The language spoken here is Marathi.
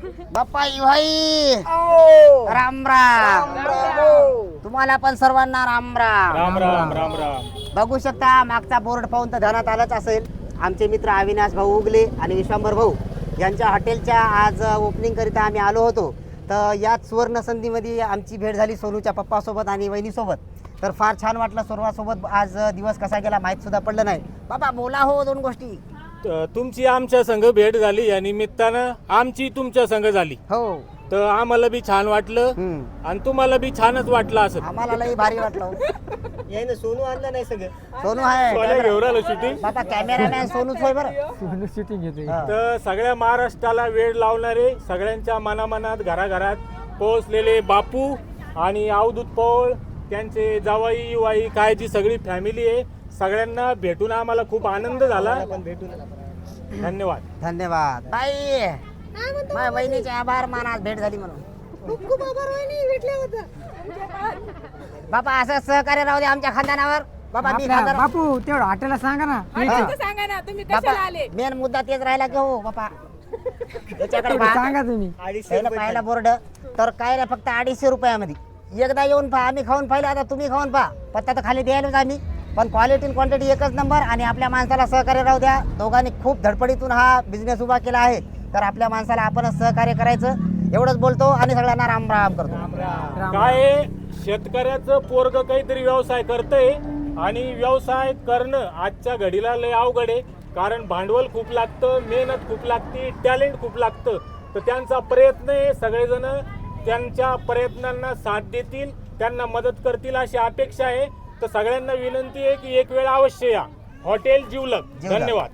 बाप्पा भाई राम राम. तुम्हाला पण सर्वांना राम राम. राम राम राम राम. बघू शकता मागचा बोर्ड पाहून तर ध्यानात आलंच असेल. आमचे मित्र अविनाश भाऊ उगले आणि विश्वांबर भाऊ यांच्या हॉटेलच्या आज ओपनिंग करिता आम्ही आलो होतो. तर याच सुवर्ण संधीमध्ये आमची भेट झाली सोनूच्या पप्पासोबत आणि वहिनीसोबत. तर फार छान वाटलं सर्वांसोबत. आज दिवस कसा गेला माहीत सुद्धा पडलं नाही. बाबा बोला हो दोन गोष्टी. तुमची आमच्या संघ भेट झाली या निमित्तानं आमची तुमच्या संघ झाली. हो तर आम्हाला बी छान वाटलं आणि तुम्हाला बी छानच वाटलं असं. आम्हाला लई भारी वाटलं. याने सोनू आणलं नाही सगळं. सोनू आहे घेऊन आलो शूटिंग. बाबा कॅमेरामॅन सोनूच होय बरं. शूटिंग घेते. तर सगळ्या महाराष्ट्राला वेळ लावणारे सगळ्यांच्या मनामनात घराघरात पोहोचलेले बापू आणि अवधूत पौळ त्यांचे जावाई वाई काय जी सगळी फॅमिली आहे सगळ्यांना भेटून आम्हाला खूप आनंद झाला. धन्यवाद. धन्यवाद बाई. माझ्या वहिनीचे आभार मान आज भेट झाली म्हणून. खूप आभार वहिनी भेटल्या होत्या. बाबा असं सहकार्य राहू दे आमच्या खानदानावर. बाबा मी खानदान बापू तेवढं हॉटेलला सांगा ना. सांगा ना तुम्ही कशाला आले. मेन मुद्दा तेच राहिला की हो बापा त्याच्याकडे पहा. सांगा तुम्ही. पहिलं पाहायला बोर्ड तर काय रे फक्त 250 रुपयामध्ये एकदा येऊन पहा. आम्ही खाऊन पाहिलं आता तुम्ही खाऊन पहा. पत्ता तर खाली द्यायलाच आम्ही पण क्वालिटी आणि क्वांटिटी एकच नंबर. आणि आपल्या माणसाला सहकार्य राहू द्या. दोघांनी खूप धडपडीतून हा बिझनेस उभा केला आहे. तर आपल्या माणसाला आपणच सहकार्य करायचं एवढंच बोलतो आणि सगळ्यांना राम राम करतो. काय शेतकऱ्याचं पोरग काहीतरी व्यवसाय करतंय आणि व्यवसाय करणं आजच्या घडीला लय अवघड आहे. कारण भांडवल खूप लागतं, मेहनत खूप लागते, टॅलेंट खूप लागतं. तर त्यांचा प्रयत्न आहे सगळेजण त्यांच्या प्रयत्नांना साथ देतील, त्यांना मदत करतील अशी अपेक्षा आहे. तर सगळ्यांना विनंती आहे की एक वेळ अवश्य या हॉटेल जिवलग. धन्यवाद.